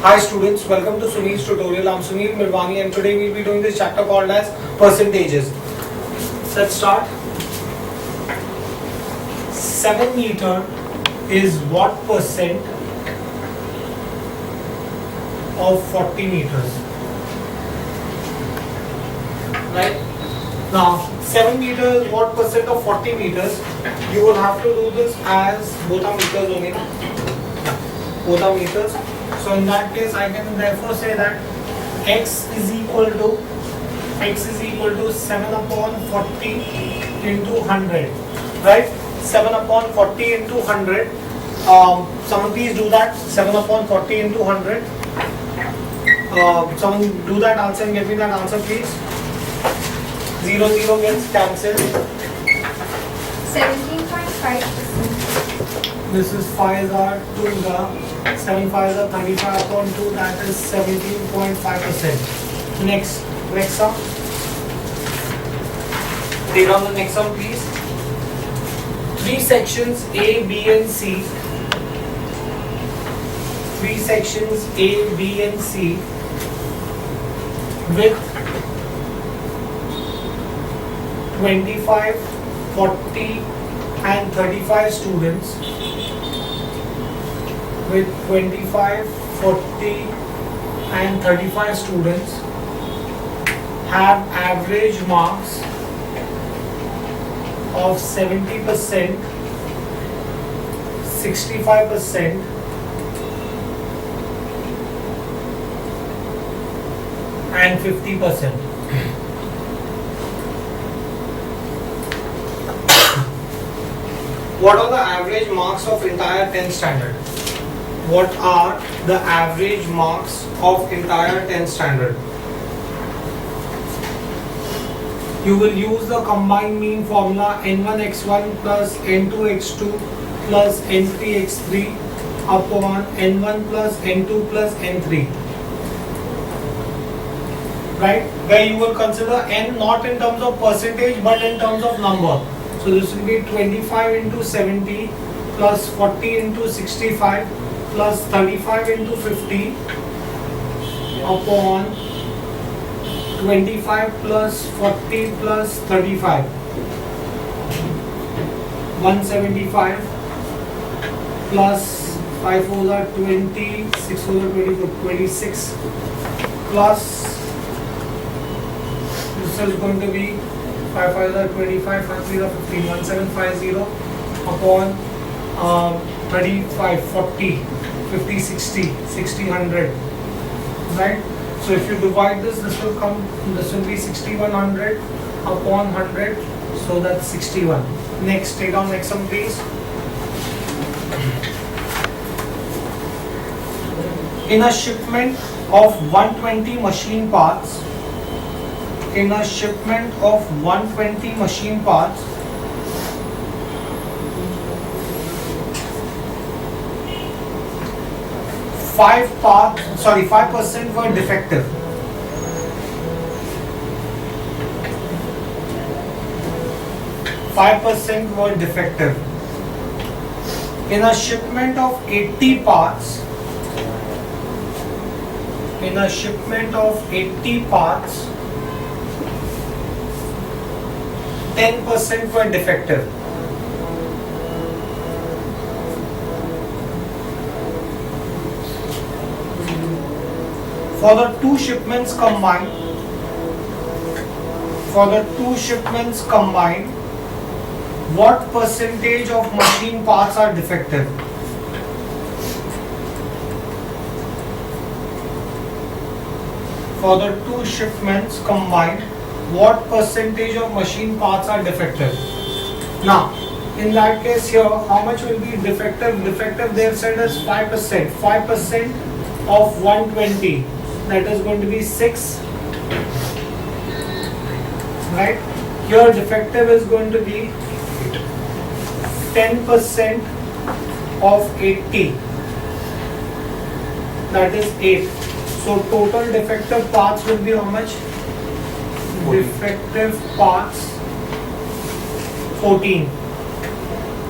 Hi students, welcome to Sunil's tutorial. I'm Sunil Mirwani and today we'll be doing this chapter called as percentages. Let's start. 7 meter is what percent of 40 meters? Right? Now 7 meters is what percent of 40 meters? You will have to do this as both are meters only. Both are meters. So in that case, I can therefore say that x is equal to 7 upon 40 into 100, right? 7 upon 40 into 100. Someone please do that. 7 upon 40 into 100. Someone do that answer and give me that answer, please. 0 gets cancelled. 17.5%. This is 5 are 2 the 7 5 are 35 upon 2, that is 17.5%. Next sum. Take down the next sum, please. 3 sections A, B and C. 3 sections A, B and C with 25, 40 and 35 students. With 25, 40 and 35 students have average marks of 70%, 65% and 50%. What are the average marks of entire 10th standard? What are the average marks of entire 10th standard? You will use the combined mean formula n1x1 plus n2x2 plus n3x3 upon n1 plus n2 plus n3. Right? Where you will consider n not in terms of percentage but in terms of number. So this will be 25 into 70 plus 40 into 65 plus 35 into 50 upon 25 plus 40 plus 35, 175 plus 5 4s are 20, 6 4s are 24, 26 plus this is going to be 5 5s are 25, 5 3s are 15, 1750 upon 35, 40, 50, 60, 60, 100, right? So if you divide this will come, this will be 6100 upon 100, so that's 61. Next, take down next sum please. In a shipment of 120 machine parts, 5% were defective. In a shipment of 80 parts, 10% were defective. For the two shipments combined, what percentage of machine parts are defective? For the two shipments combined, what percentage of machine parts are defective? Now, in that case here, how much will be defective? Defective they have said is 5%. 5% of 120. That is going to be 6, right? Here defective is going to be 10% of 80, that is 8. So total defective parts will be how much? Defective parts 14.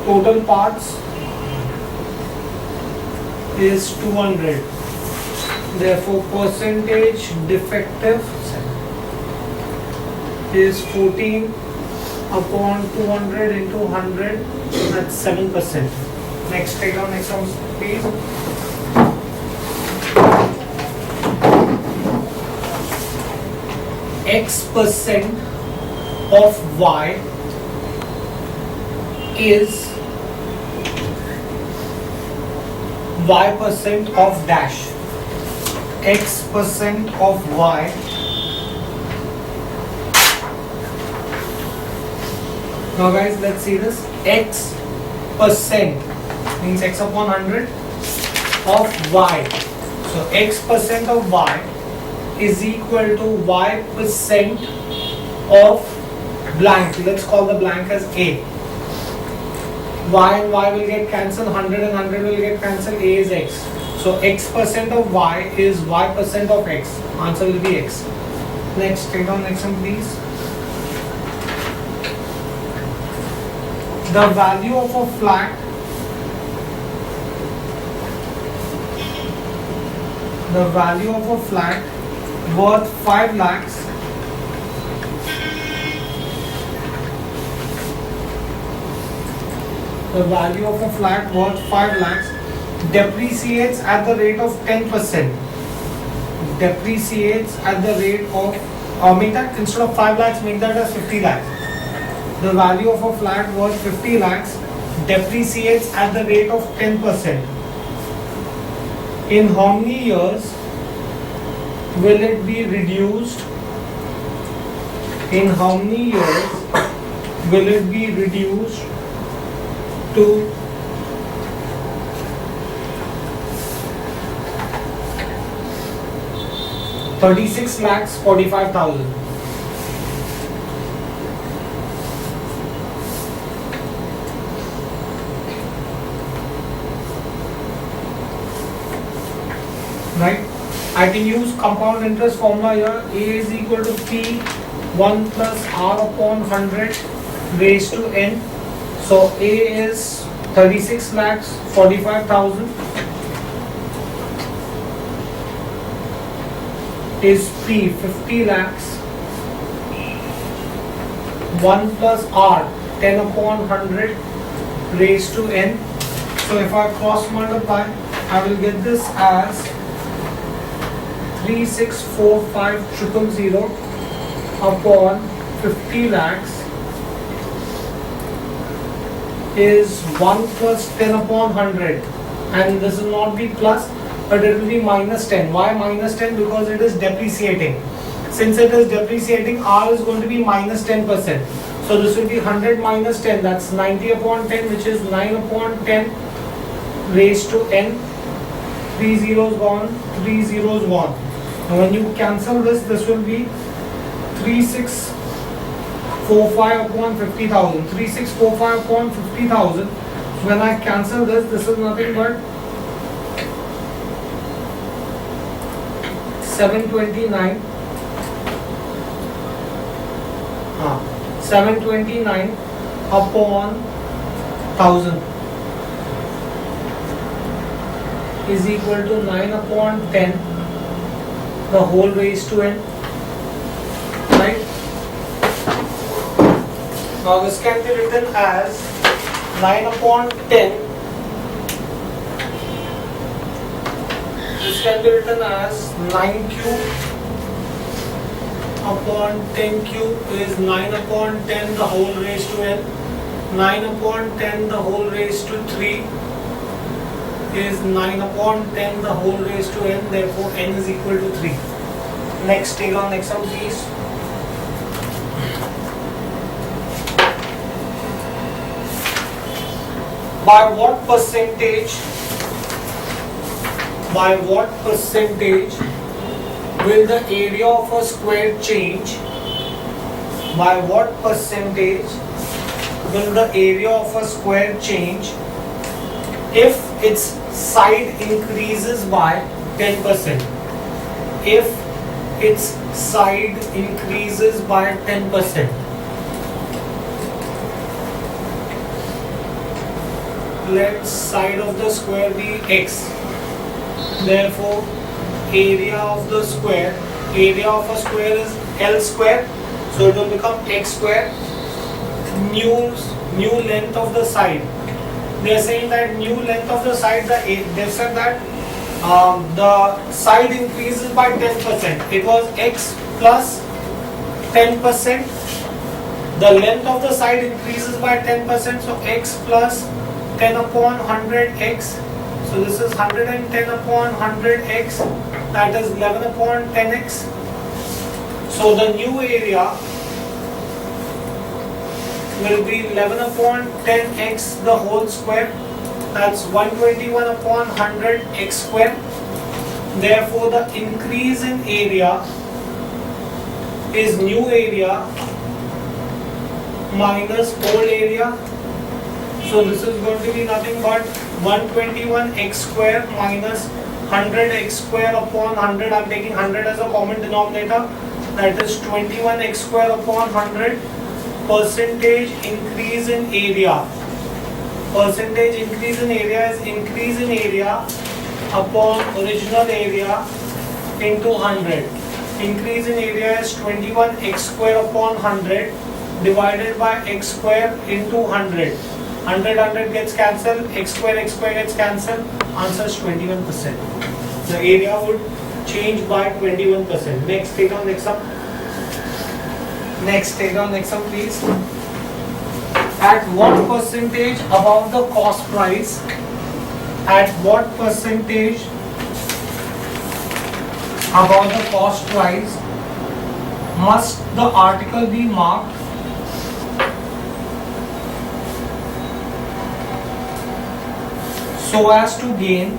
Total parts is 200. Therefore, percentage defective is 14 upon 200 into 100, that's 7%. Next, take down next one, please. X% of Y is Y% of dash. X% of Y now guys, let's see this. X% means X upon 100 of Y. So X% of Y is equal to Y% of blank. Let's call the blank as A. Y and Y will get cancelled, 100 and 100 will get cancelled, A is X. So X% of Y is Y% of X. Answer will be X. Next, take down next one please. The value of a flat worth 5 lakhs depreciates at the rate of 10%. Depreciates at the rate of, make that instead of 5 lakhs, make that as 50 lakhs. The value of a flat worth 50 lakhs depreciates at the rate of 10%. In how many years will it be reduced? In how many years will it be reduced to 36 lakhs 45,000? Right? I can use compound interest formula here. A is equal to P 1 plus R upon 100 raised to N. So A is 36 lakhs 45,000 is P 50 lakhs 1 plus R 10 upon 100 raised to N. So if I cross multiply, I will get this as 3645,000 upon 50 lakhs is 1 plus 10 upon 100, and this will not be plus but it will be minus 10. Why minus 10? Because it is depreciating. Since it is depreciating, R is going to be minus 10%. So this will be 100 minus 10, that's 90 upon 10, which is 9 upon 10 raised to N. 3 zeros gone, 3 zeros gone. Now when you cancel this, this will be 3645 upon 50,000. 3645 upon 50,000. When I cancel this, this is nothing but 729. 729 upon 1000 is equal to 9 upon 10 the whole raised to N, right? Now this can be written as 9 upon 10. This can be written as 9 cube upon 10 cube is 9 upon 10 the whole raised to N. 9 upon 10 the whole raised to 3 is 9 upon 10 the whole raised to N, therefore N is equal to 3. Next, take on next one please. By what percentage will the area of a square change? By what percentage will the area of a square change if its side increases by 10%? If its side increases by 10%. Let side of the square be x. Therefore, area of the square. Area of a square is L square, so it will become X square. New length of the side. They are saying that new length of the side. They said that the side increases by 10%. It was X plus 10%. The length of the side increases by 10%. So X plus 10 upon 100x. So this is 110 upon 100x. That is 11 upon 10x. So the new area will be 11 upon 10x the whole square. That's 121 upon 100x square. Therefore the increase in area is new area minus old area. So this is going to be nothing but 121x square minus 100x square upon 100. I'm taking 100 as a common denominator. That is 21x square upon 100. Percentage increase in area. Percentage increase in area is increase in area upon original area into 100. Increase in area is 21x square upon 100 divided by x square into 100. 100 gets cancelled, x square gets cancelled. Answer is 21%. The area would change by 21%. Next, take on next up. Next, take on next up, please. At what percentage above the cost price? At what percentage above the cost price must the article be marked so as to gain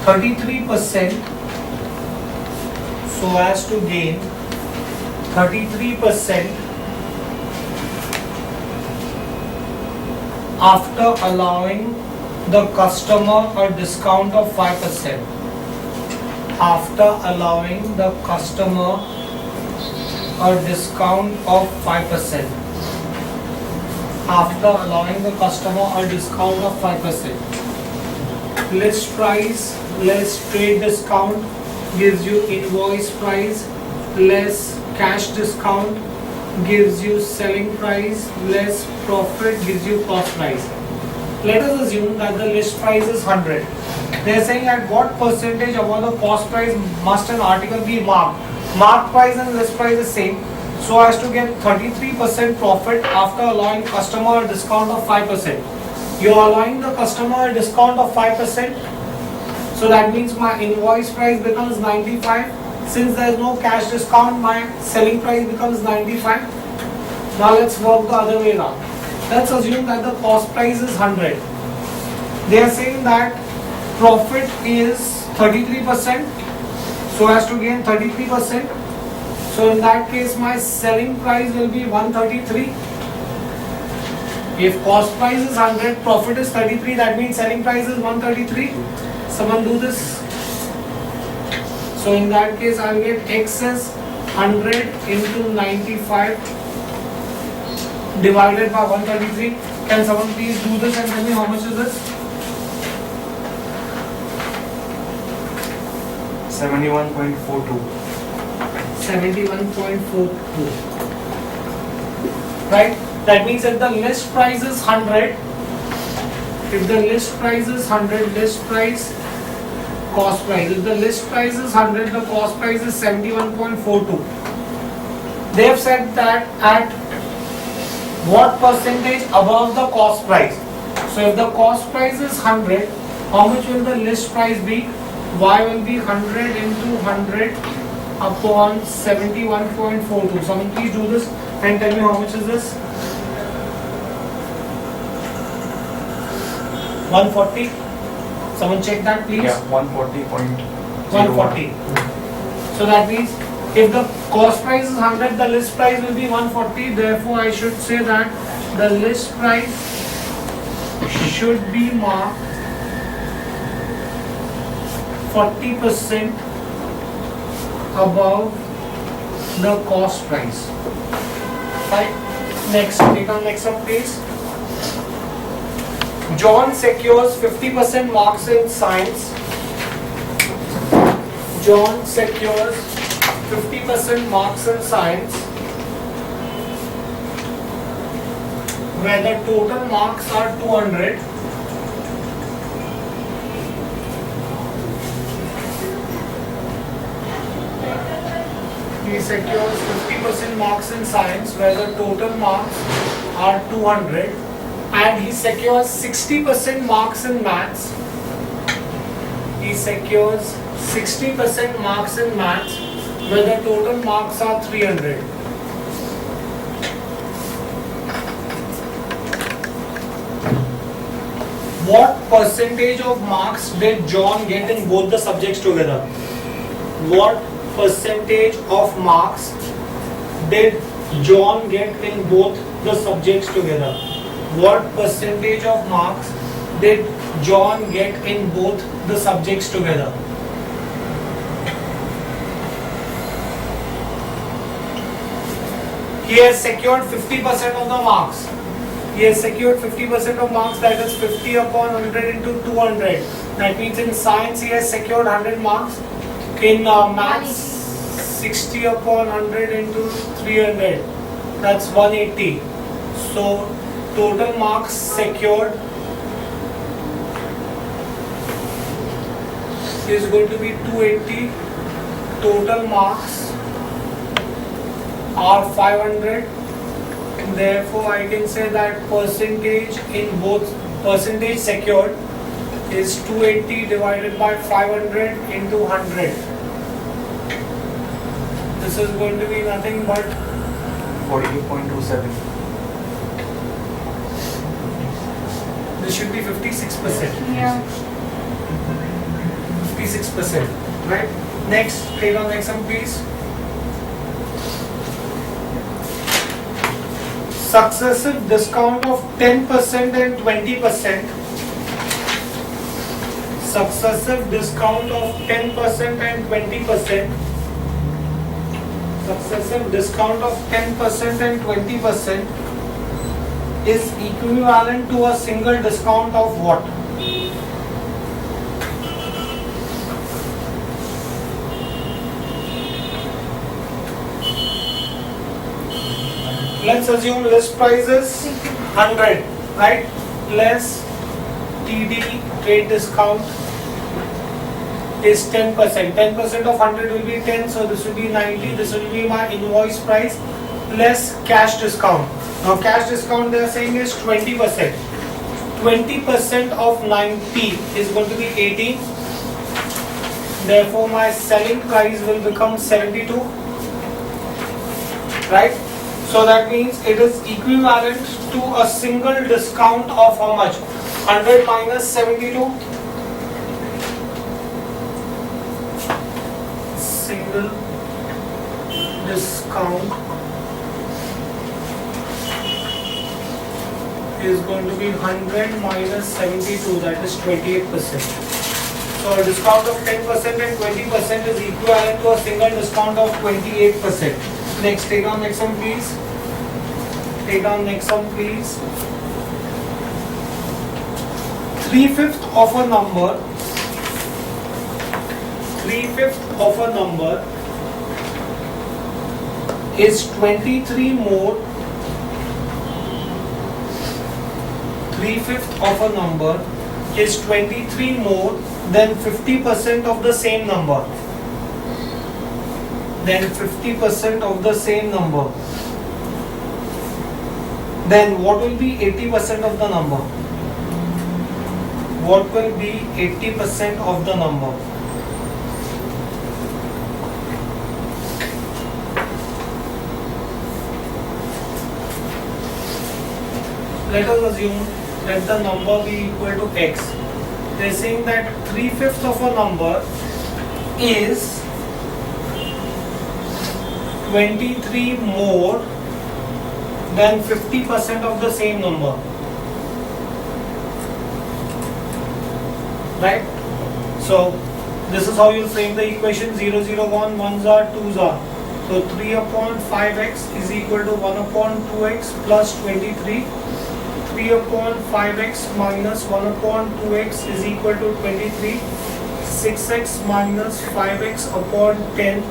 33%, so as to gain 33% after allowing the customer a discount of 5%. After allowing the customer a discount of 5%. After allowing the customer a discount of 5%. List price less trade discount gives you invoice price, less cash discount gives you selling price, less profit gives you cost price. Let us assume that the list price is 100. They are saying at what percentage above the cost price must an article be marked. Marked price and list price is same, so as to get 33% profit after allowing customer a discount of 5%. You are allowing the customer a discount of 5%, so that means my invoice price becomes 95. Since there is no cash discount, my selling price becomes 95. Now let's work the other way around. Let's assume that the cost price is 100. They are saying that profit is 33%, so as to gain 33%. So in that case, my selling price will be 133. If cost price is 100, profit is 33, that means selling price is 133. Someone do this. So in that case, I will get X as 100 into 95 divided by 133. Can someone please do this and tell me how much is this? 71.42. 71.42. Right? That means if the list price is 100, if the list price is 100, list price, cost price. If the list price is 100, the cost price is 71.42. They have said that at what percentage above the cost price? So if the cost price is 100, how much will the list price be? Y will be 100 into 100 upon 71.42. Someone please do this and tell me how much is this? 140. Someone check that please. Yeah, 140.01. 140. So that means if the cost price is 100, the list price will be 140. Therefore, I should say that the list price should be marked 40% above the cost price. Right? Next, take on next up please. John secures 50% marks in science. John secures 50% marks in science, where the total marks are 200. He secures 50% marks in science, where the total marks are 200, and he secures 60% marks in maths. He secures 60% marks in maths, where the total marks are 300. What percentage of marks did John get in both the subjects together? What percentage of marks did John get in both the subjects together? What percentage of marks did John get in both the subjects together? He has secured 50% of the marks. He has secured 50% of marks, that is 50 upon 100 into 200. That means in science he has secured 100 marks. In maths, 60 upon 100 into 300. That's 180. So total marks secured is going to be 280. Total marks are 500. Therefore, I can say that percentage secured is 280 divided by 500 into 100. This is going to be nothing but 48.27. this should be 56%. Yeah. 56%. Right? Next, take on next one, please. Successive discount of 10% and 20%. Successive discount of 10% and 20%. Successive discount of 10% and 20% is equivalent to a single discount of what? Let's assume list price is 100, right? Less TD trade discount is 10%. 10% of 100 will be 10, so this will be 90. This will be my invoice price less cash discount. Now cash discount they are saying is 20%. 20% of 90 is going to be 80. Therefore my selling price will become 72. Right? So that means it is equivalent to a single discount of how much? 100 minus 72. Single discount is going to be 100 minus 72, that is 28%. So a discount of 10% and 20% is equivalent to a single discount of 28%. Next, take on next one please. Take down next one please. 3/5 of a number. 3/5 of a number is 23 more. 3/5 of a number is 23 more than 50% of the same number. Then 50% of the same number. Then what will be 80% of the number? What will be 80% of the number? Let us assume that the number be equal to x. They are saying that 3/5 of a number is 23 more than 50% of the same number. Right? So this is how you frame the equation. 0, 0, 1, 1s are, 2s are. So 3 upon 5x is equal to 1 upon 2x plus 23. 3 upon 5x minus 1 upon 2x is equal to 23. 6x minus 5x upon 10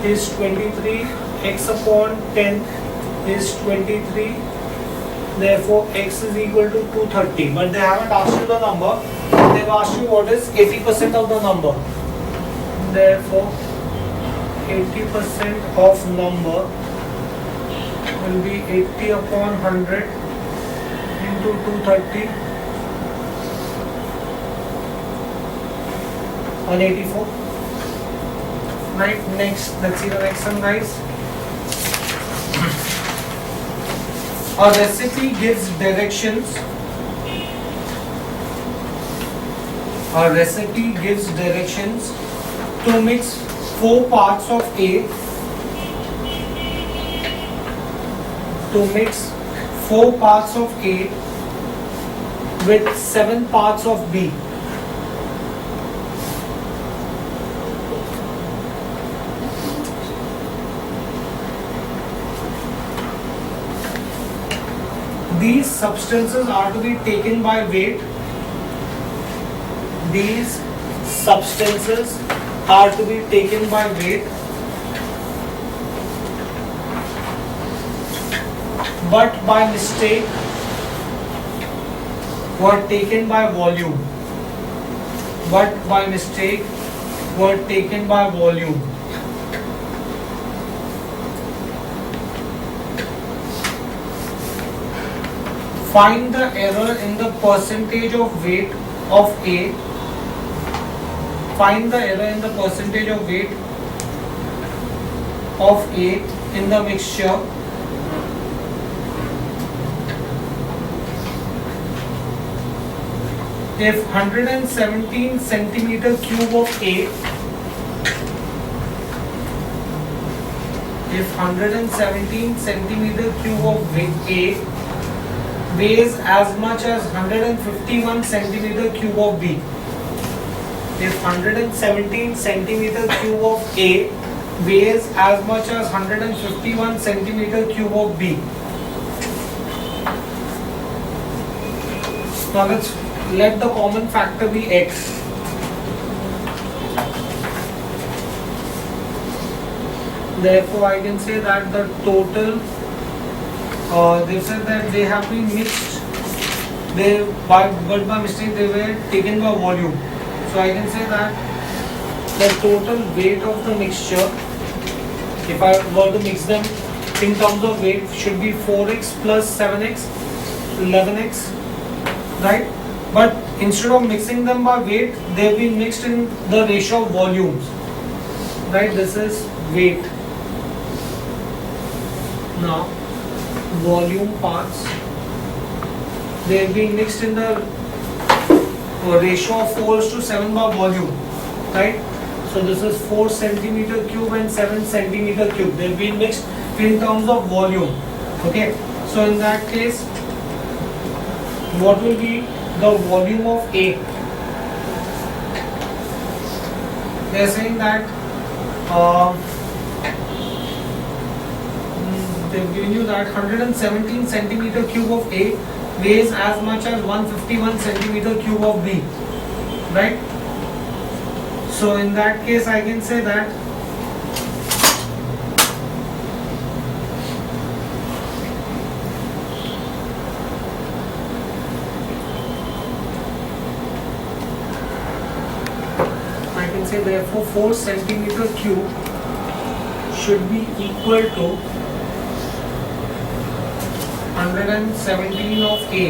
is 23. X upon 10 is 23. Therefore, x is equal to 230. But they haven't asked you the number. They've asked you what is 80% of the number. Therefore, 80% of number will be 80 upon 100 into 230. 184. Right, next, let's see the next one, guys. A recipe gives directions. A recipe gives directions to mix 4 parts of A, to mix 4 parts of A with 7 parts of B. These substances are to be taken by weight. These substances are to be taken by weight, but by mistake were taken by volume. But by mistake were taken by volume. Find the error in the percentage of weight of A. Find the error in the percentage of weight of A in the mixture if 117 centimeter cube of A, if 117 centimeter cube of A weighs as much as 151 centimeter cube of B. If 117 centimeter cube of A weighs as much as 151 centimeter cube of B. Now let's let the common factor be x. Therefore, I can say that the total, they said that they have been mixed. But by mistake they were taken by volume. So I can say that the total weight of the mixture, if I were to mix them in terms of weight, should be 4x plus 7x, 11x, right? But instead of mixing them by weight, they have been mixed in the ratio of volumes, right? This is weight. Now, volume parts, they have been mixed in the ratio of 4:7 by volume, right? So this is 4 centimeter cube and 7 centimeter cube. They have been mixed in terms of volume. Okay. So in that case, what will be the volume of A? They are saying that they've given you that 117 centimeter cube of A weighs as much as 151 centimeter cube of B, right? So in that case, I can say that therefore 4 centimeter cube should be equal to 117 of A.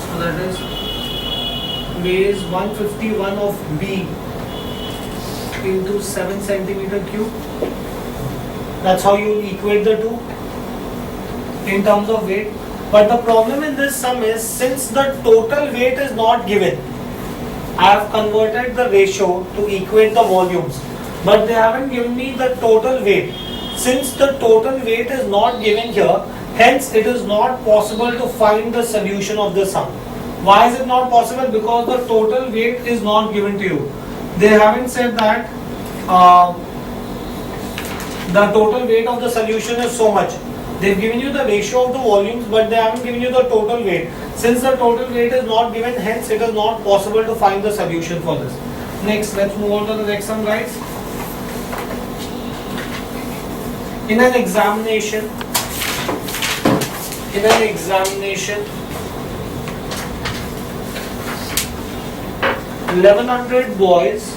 So that is weighs 151 of B into 7 centimeter cube. That's how you equate the two in terms of weight. But the problem in this sum is, since the total weight is not given, I have converted the ratio to equate the volumes, but they haven't given me the total weight. Since the total weight is not given here, hence it is not possible to find the solution of the sum. Why is it not possible? Because the total weight is not given to you. They haven't said that the total weight of the solution is so much. They've given you the ratio of the volumes, but they haven't given you the total weight. Since the total weight is not given, hence it is not possible to find the solution for this. Next, let's move on to the next one, guys. In an examination, 1100 boys,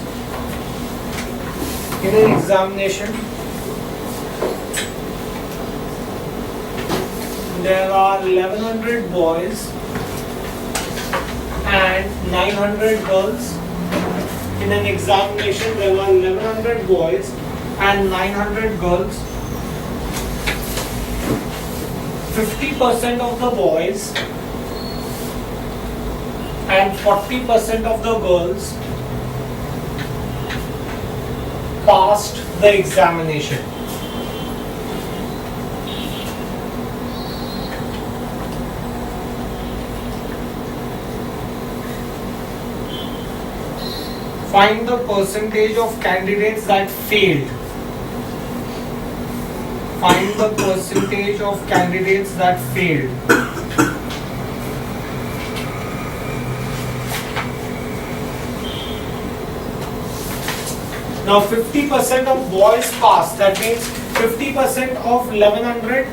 in an examination, there are 1100 boys and 900 girls. In an examination, there were 1100 boys and 900 girls. 50% of the boys and 40% of the girls passed the examination. Find the percentage of candidates that failed. Find the percentage of candidates that failed. Now 50% of boys passed. That means 50% of 1100.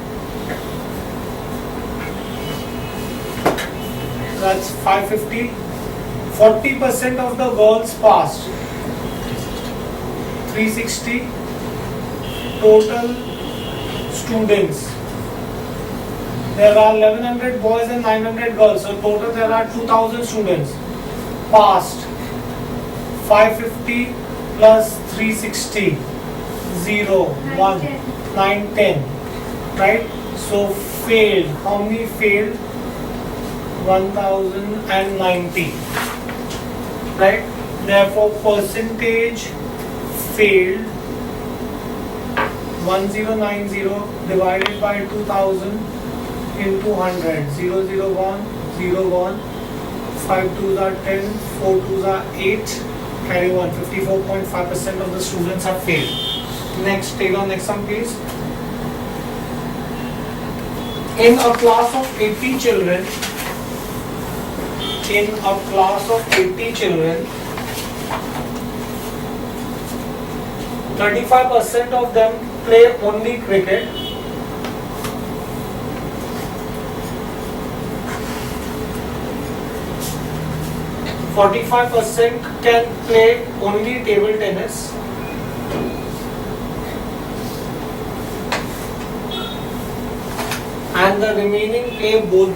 That's 550. 40% of the girls passed. 360. Total students. There are 1100 boys and 900 girls. So total there are 2000 students passed. 550 plus 360. 0, 1, 9, 10. Right? So failed. How many failed? 1090. Right? Therefore percentage failed 1090 divided by 2000 into 100. 001, 01, 5 2s are 10, 4 2s are 8. Carry 1. 54.5% of the students have failed. Next, take on next one, please. In a class of 80 children, 35% of them play only cricket. 45% can play only table tennis. And the remaining play both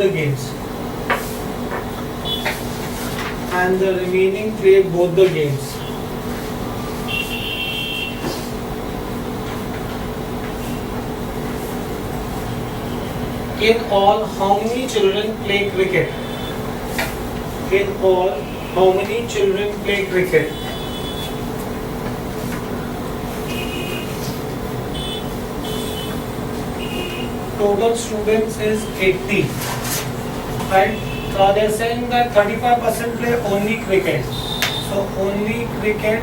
the games. In all, how many children play cricket? In all, how many children play cricket? Total students is 80. Right? So they are saying that 35% play only cricket. So only cricket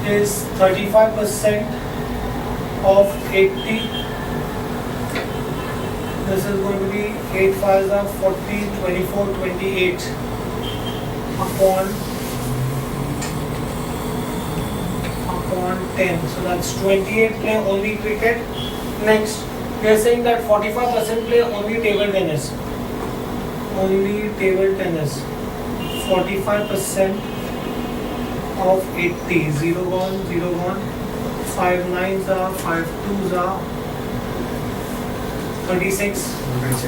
is 35% of 80. This is going to be 8 5s are 40, 24, 28 upon 10. So that's 28 play only cricket. Next, we are saying that 45% play only table tennis. Only table tennis. 45% of 80. 01, 01. 5 9s are, 5 2s are 36.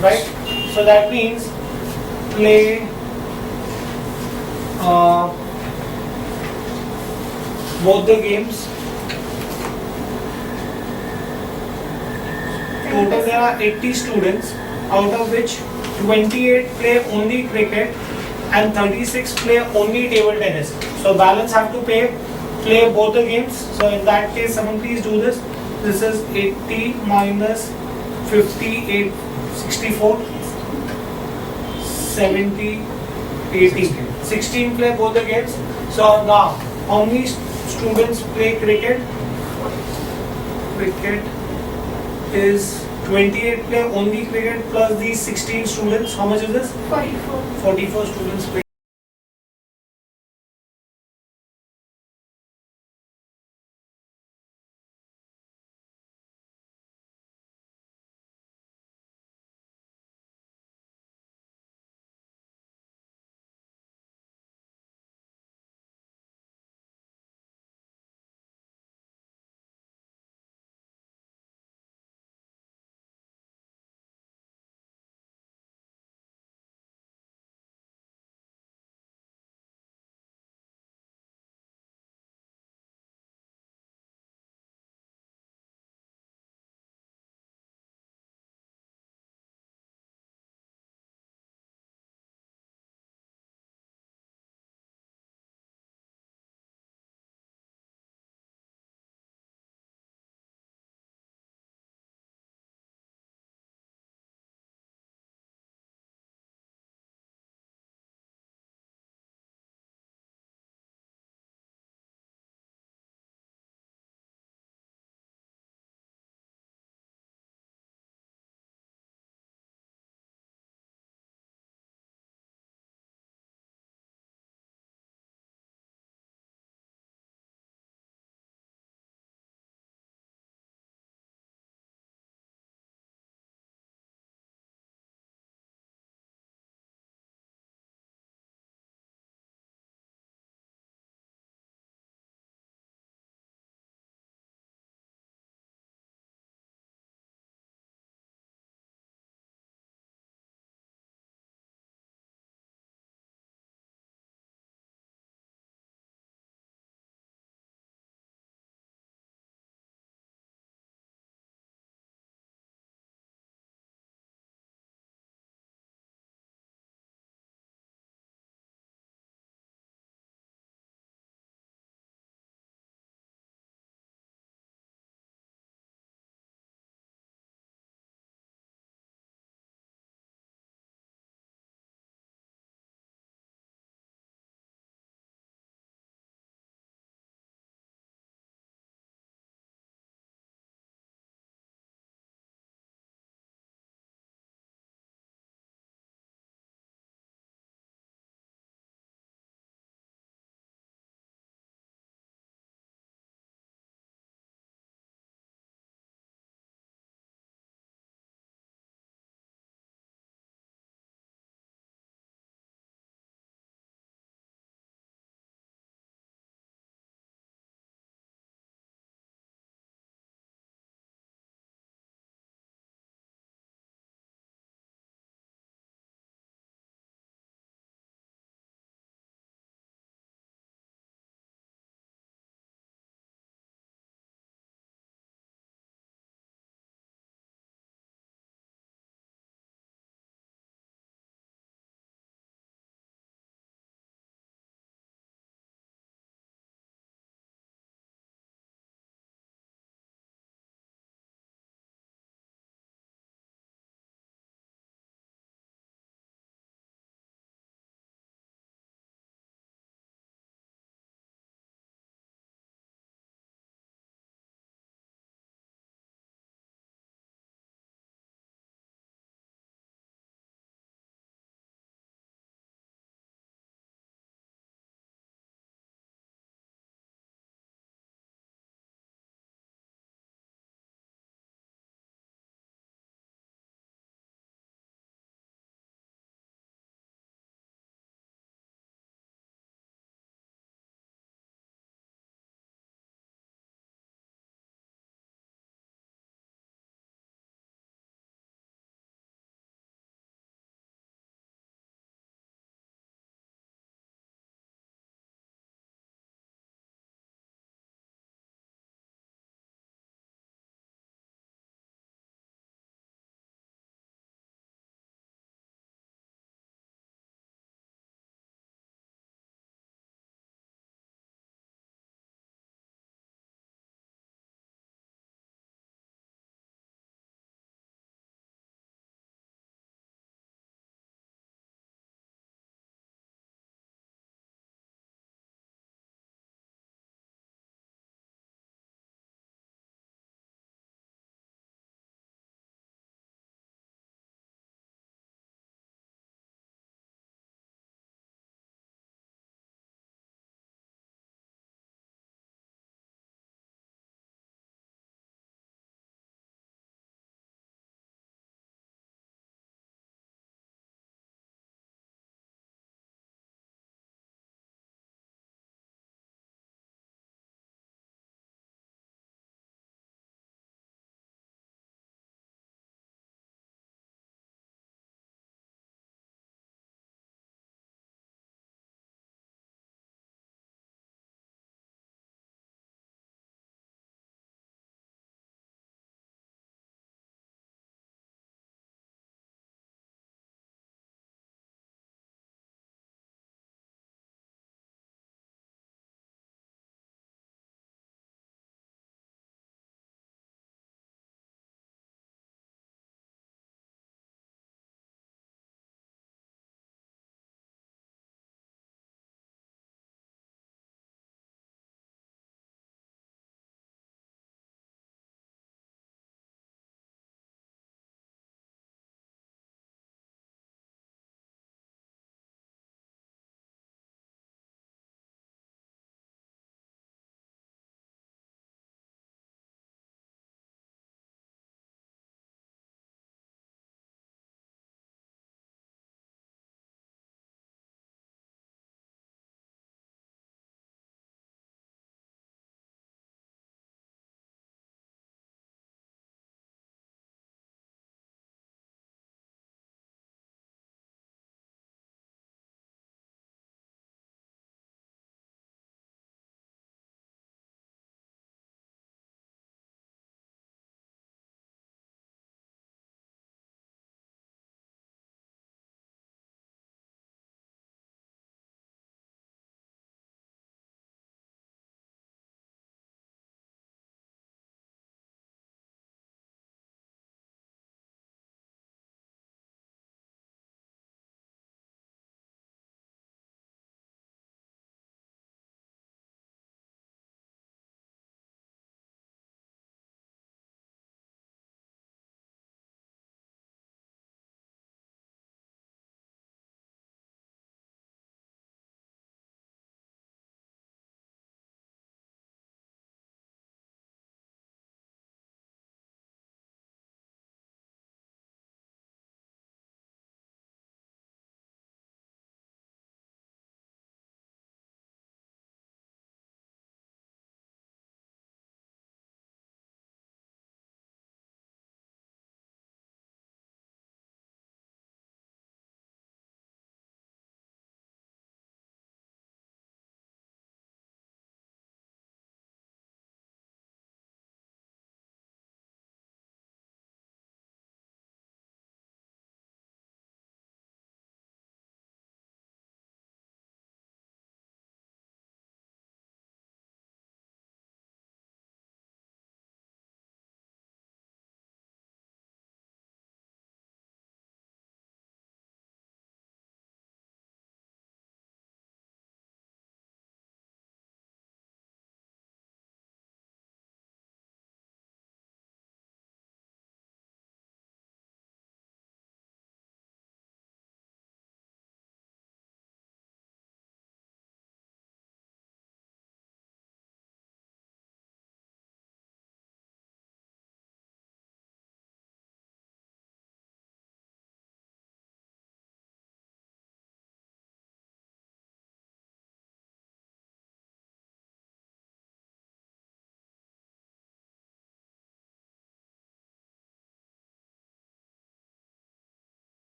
Right? So that means play both the games. Total there are 80 students, out of which 28 play only cricket and 36 play only table tennis. So balance have to play both the games. So in that case, someone please do this. This is 80 minus 58, 64, 70, 80. 16 play both the games. So now, how many students play cricket? Cricket is 28 play only cricket plus the 16 students. How much is this? 44. 44 students play.